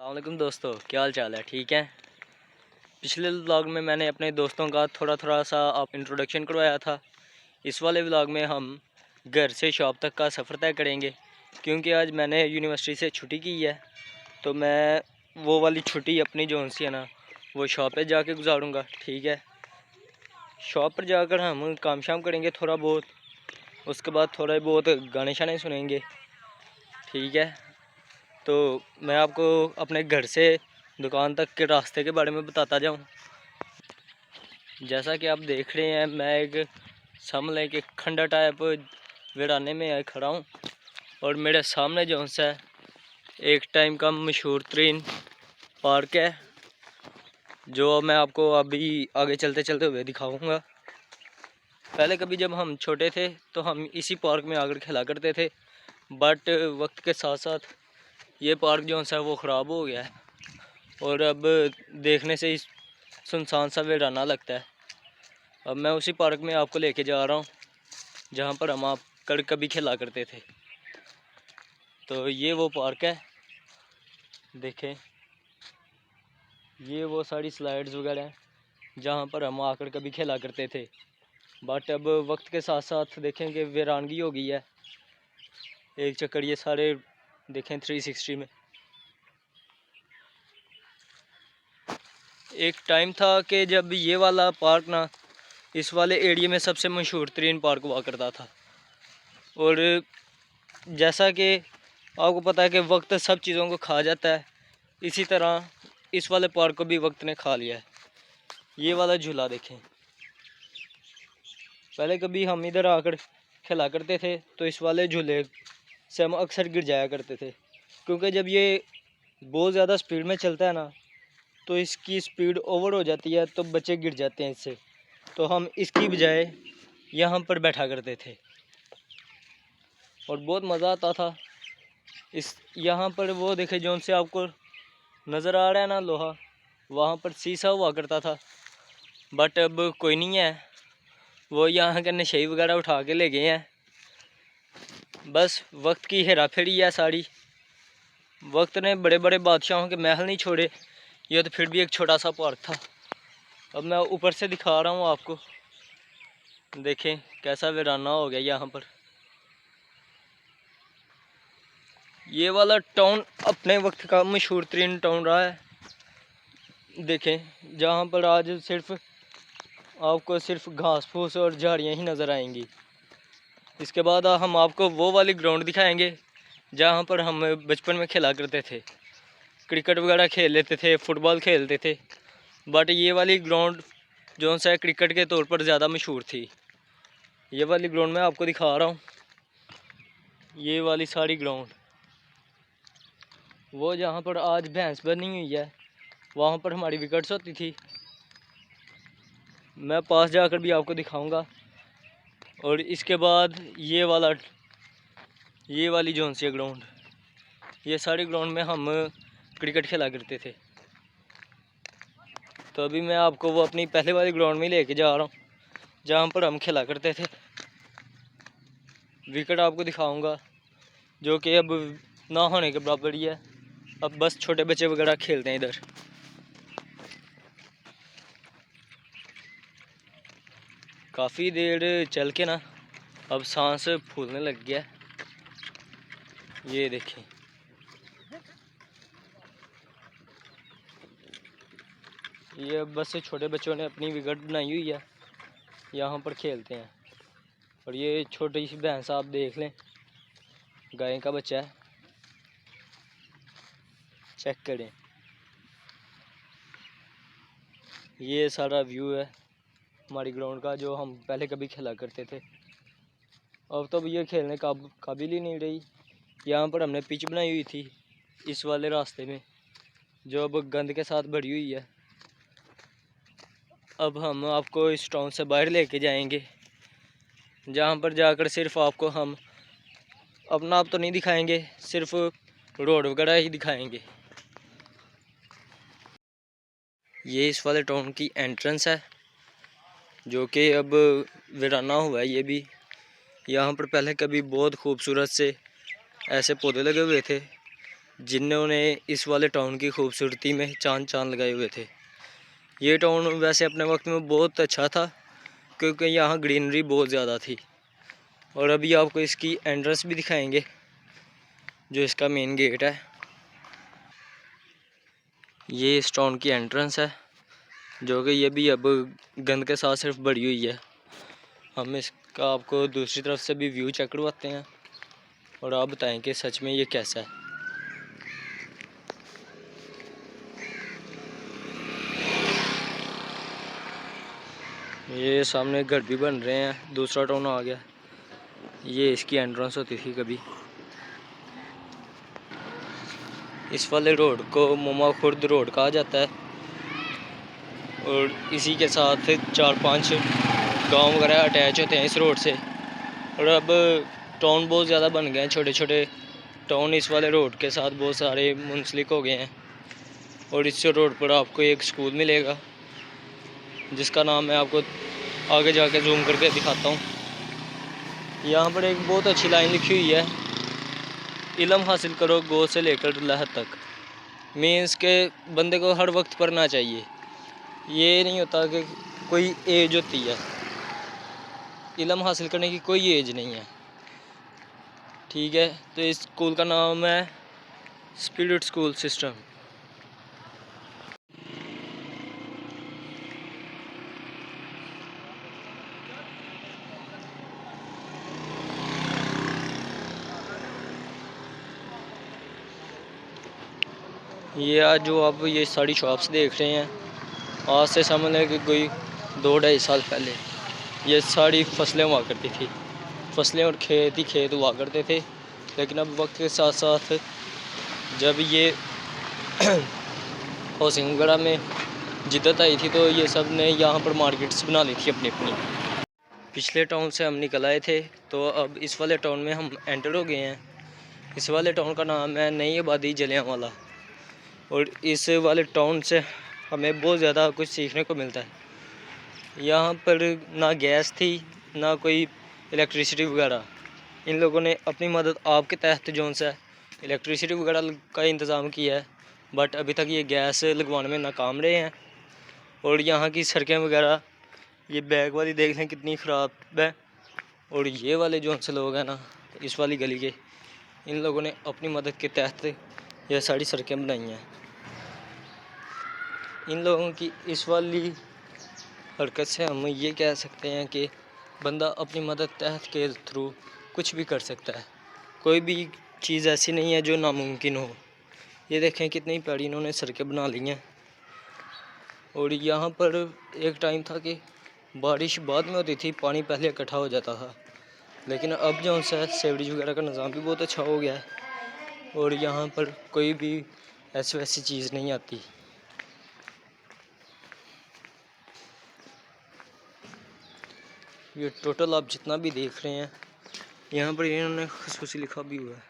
वालेकुम दोस्तों, क्या हाल चाल है? ठीक है। पिछले व्लॉग में मैंने अपने दोस्तों का थोड़ा सा आप इंट्रोडक्शन करवाया था। इस वाले व्लॉग में हम घर से शॉप तक का सफ़र तय करेंगे, क्योंकि आज मैंने यूनिवर्सिटी से छुट्टी की है। तो मैं वो वाली छुट्टी अपनी जो सी है ना, वो शॉप पे जाके गुजारूंगा। ठीक है। शॉप पर जाकर हम काम शाम करेंगे थोड़ा बहुत, उसके बाद थोड़े बहुत गाने शाने सुनेंगे। ठीक है। तो मैं आपको अपने घर से दुकान तक के रास्ते के बारे में बताता जाऊं। जैसा कि आप देख रहे हैं, मैं एक सामने के खंडा टाइप वीराने में खड़ा हूं, और मेरे सामने जो है एक टाइम का मशहूर तरीन पार्क है, जो मैं आपको अभी आगे चलते चलते हुए दिखाऊंगा। पहले कभी जब हम छोटे थे तो हम इसी पार्क में आकर खेला करते थे, बट वक्त के साथ साथ ये पार्क जो है वो ख़राब हो गया है, और अब देखने से ही सुनसान सा वीराना लगता है। अब मैं उसी पार्क में आपको लेके जा रहा हूँ जहाँ पर हम आप कभी खेला करते थे। तो ये वो पार्क है, देखें, ये वो सारी स्लाइड्स वगैरह हैं जहाँ पर हम आकर कभी खेला करते थे। बट अब वक्त के साथ साथ देखें कि वीरानगी हो गई है। एक चक्कर ये सारे देखें 360 में। एक टाइम था कि जब ये वाला पार्क ना इस वाले एरिया में सबसे मशहूर तरीन पार्क हुआ करता था, और जैसा कि आपको पता है कि वक्त सब चीज़ों को खा जाता है, इसी तरह इस वाले पार्क को भी वक्त ने खा लिया है। ये वाला झूला देखें, पहले कभी हम इधर आकर खेला करते थे तो इस वाले झूले से हम अक्सर गिर जाया करते थे, क्योंकि जब ये बहुत ज़्यादा स्पीड में चलता है ना, तो इसकी स्पीड ओवर हो जाती है, तो बच्चे गिर जाते हैं इससे। तो हम इसकी बजाय यहाँ पर बैठा करते थे और बहुत मज़ा आता था। इस यहाँ पर वो देखे जो से आपको नज़र आ रहा है ना लोहा, वहाँ पर शीशा हुआ करता था, बट अब कोई नहीं है। वो यहाँ के नशे वगैरह उठा के ले गए हैं। बस वक्त की हेरा फेरी है सारी। वक्त ने बड़े बड़े बादशाहों के महल नहीं छोड़े, यह तो फिर भी एक छोटा सा पार्क था। अब मैं ऊपर से दिखा रहा हूँ आपको, देखें कैसा वीराना हो गया यहाँ पर। ये वाला टाउन अपने वक्त का मशहूर तरीन टाउन रहा है। देखें, जहाँ पर आज सिर्फ आपको सिर्फ घास फूस और झाड़ियाँ ही नज़र आएंगी। इसके बाद हम आपको वो वाली ग्राउंड दिखाएंगे जहाँ पर हम बचपन में खेला करते थे, क्रिकेट वगैरह खेल लेते थे, फुटबॉल खेलते थे। बट ये वाली ग्राउंड जो सा क्रिकेट के तौर पर ज़्यादा मशहूर थी। ये वाली ग्राउंड मैं आपको दिखा रहा हूँ। ये वाली सारी ग्राउंड, वो जहाँ पर आज भैंस बनी हुई है, वहाँ पर हमारी विकेट्स होती थी। मैं पास जाकर भी आपको दिखाऊंगा। और इसके बाद ये वाली जोन सी ग्राउंड, ये सारी ग्राउंड में हम क्रिकेट खेला करते थे। तो अभी मैं आपको वो अपनी पहले वाली ग्राउंड में लेके जा रहा हूँ जहाँ पर हम खेला करते थे। विकेट आपको दिखाऊंगा जो कि अब ना होने के बराबर ही है। अब बस छोटे बच्चे वगैरह खेलते हैं इधर। काफ़ी देर चल के ना अब सांस फूलने लग गया। ये देखें, ये बस छोटे बच्चों ने अपनी विकेट बनाई हुई है, यहाँ पर खेलते हैं। और ये छोटी सी भैंस आप देख लें, गाय का बच्चा है, चेक करें। ये सारा व्यू है हमारी ग्राउंड का, जो हम पहले कभी खेला करते थे। अब तो ये खेलने का काबिल ही नहीं रही। यहाँ पर हमने पिच बनाई हुई थी इस वाले रास्ते में, जो अब गंद के साथ भरी हुई है। अब हम आपको इस टाउन से बाहर लेके जाएंगे, जहाँ पर जाकर सिर्फ आपको हम अपना आप तो नहीं दिखाएंगे, सिर्फ रोड वगैरह ही दिखाएंगे। ये इस वाले टाउन की एंट्रेंस है, जो कि अब वीराना हुआ है ये भी। यहाँ पर पहले कभी बहुत खूबसूरत से ऐसे पौधे लगे हुए थे, जिन्होंने इस वाले टाउन की खूबसूरती में चांद चांद लगाए हुए थे। ये टाउन वैसे अपने वक्त में बहुत अच्छा था क्योंकि यहाँ ग्रीनरी बहुत ज़्यादा थी। और अभी आपको इसकी एंट्रेंस भी दिखाएंगे, जो इसका मेन गेट है। ये इस टाउन की एंट्रेंस है, जो कि ये भी अब गंद के साथ सिर्फ भरी हुई है। हम इसका आपको दूसरी तरफ से भी व्यू चेक करवाते हैं और आप बताएं कि सच में ये कैसा है। ये सामने घर भी बन रहे हैं, दूसरा टाउन आ गया। ये इसकी एंट्रेंस होती थी कभी। इस वाले रोड को मोमा खुर्द रोड कहा जाता है और इसी के साथ 4-5 गांव वगैरह अटैच होते हैं इस रोड से। और अब टाउन बहुत ज़्यादा बन गए हैं, छोटे छोटे टाउन इस वाले रोड के साथ बहुत सारे मुंसलिक हो गए हैं। और इस रोड पर आपको एक स्कूल मिलेगा जिसका नाम मैं आपको आगे जाके जूम करके दिखाता हूँ। यहाँ पर एक बहुत अच्छी लाइन लिखी हुई है, इल्म हासिल करो गो से लेकर लहद तक। मीन्स के बंदे को हर वक्त पढ़ना चाहिए। ये नहीं होता कि कोई एज होती है, इल्म हासिल करने की कोई एज नहीं है। ठीक है, तो इस स्कूल का नाम है स्पिरिट स्कूल सिस्टम। ये आज जो आप ये सारी शॉप्स देख रहे हैं, आज से समझ लें कि कोई 2-2.5 साल पहले ये सारी फसलें हुआ करती थी। फसलें और खेत ही खेत हुआ करते थे। लेकिन अब वक्त के साथ साथ जब ये हाउसिंग वगैरह में जिद्दत आई थी तो ये सब ने यहाँ पर मार्केट्स बना ली थी अपनी अपनी। पिछले टाउन से हम निकल आए थे तो अब इस वाले टाउन में हम एंटर हो गए हैं। इस वाले टाउन का नाम है नई आबादी जलियांवाला। और इस वाले टाउन से हमें बहुत ज़्यादा कुछ सीखने को मिलता है। यहाँ पर ना गैस थी ना कोई इलेक्ट्रिसिटी वगैरह। इन लोगों ने अपनी मदद आपके तहत जो सा इलेक्ट्रिसिटी वगैरह का इंतज़ाम किया है, बट अभी तक ये गैस लगवाने में नाकाम रहे हैं। और यहाँ की सड़कें वगैरह ये बैग वाली देख लें कितनी ख़राब है। और ये वाले जो से लोग हैं ना इस वाली गली के, इन लोगों ने अपनी मदद के तहत ये सारी सड़कें बनाई हैं। इन लोगों की इस वाली हरकत से हम ये कह सकते हैं कि बंदा अपनी मदद तहत के थ्रू कुछ भी कर सकता है। कोई भी चीज़ ऐसी नहीं है जो नामुमकिन हो। ये देखें कितनी प्यारी इन्होंने सड़कें बना ली हैं। और यहाँ पर एक टाइम था कि बारिश बाद में होती थी, पानी पहले इकट्ठा हो जाता था। लेकिन अब जो सा सीवरेज वगैरह का निज़ाम भी बहुत अच्छा हो गया है और यहाँ पर कोई भी ऐसी वैसी चीज़ नहीं आती। ये टोटल आप जितना भी देख रहे हैं यहाँ पर इन्होंने खुसूसी लिखा भी हुआ है।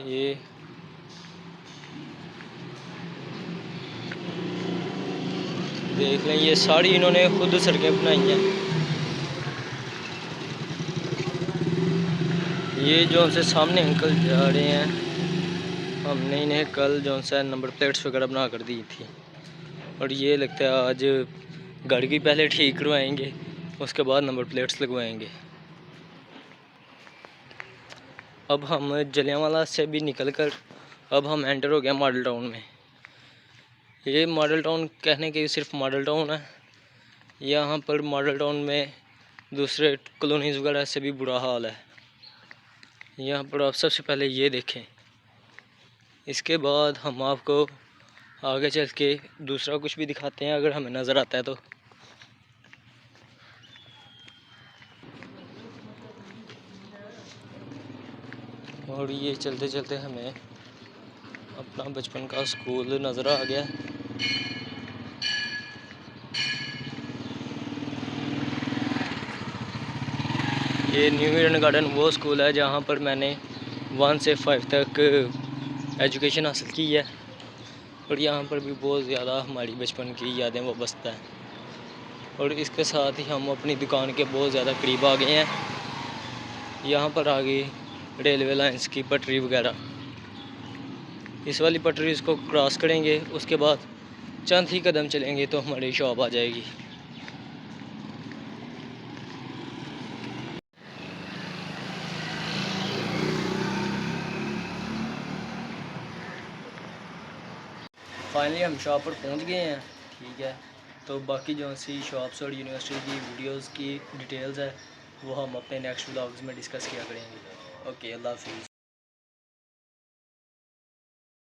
ये देख लें, ये सारी इन्होंने खुद सड़कें बनाई हैं। ये जो से सामने अंकल जा रहे हैं, हमने इन्हें कल जो सा नंबर प्लेट्स वगैरह बना कर दी थी। और ये लगता है आज गाड़ी की पहले ठीक करवाएंगे, उसके बाद नंबर प्लेट्स लगवाएंगे। अब हम जलियांवाला से भी निकलकर अब हम एंटर हो गए मॉडल टाउन में। ये मॉडल टाउन कहने के सिर्फ मॉडल टाउन है। यहाँ पर मॉडल टाउन में दूसरे कॉलोनीज़ वगैरह से भी बुरा हाल है। यहाँ पर आप सबसे पहले ये देखें, इसके बाद हम आपको आगे चल के दूसरा कुछ भी दिखाते हैं अगर हमें नज़र आता है तो। और ये चलते चलते हमें अपना बचपन का स्कूल नज़र आ गया। ये न्यू ईडन गार्डन वो स्कूल है जहाँ पर मैंने 1 से 5 तक एजुकेशन हासिल की है। और यहाँ पर भी बहुत ज़्यादा हमारी बचपन की यादें वाबस्ता हैं। और इसके साथ ही हम अपनी दुकान के बहुत ज़्यादा करीब आ गए हैं। यहाँ पर आ गई रेलवे लाइंस की पटरी वगैरह। इस वाली पटरी इसको क्रॉस करेंगे, उसके बाद चंद ही कदम चलेंगे तो हमारी शॉप आ जाएगी। फाइनली हम शॉप पर पहुंच गए हैं। ठीक है, तो बाकी जो सी शॉप्स और यूनिवर्सिटी की वीडियोस की डिटेल्स है वो हम अपने नेक्स्ट व्लॉग्स में डिस्कस किया करेंगे। ओके, अल्लाह हाफिज़।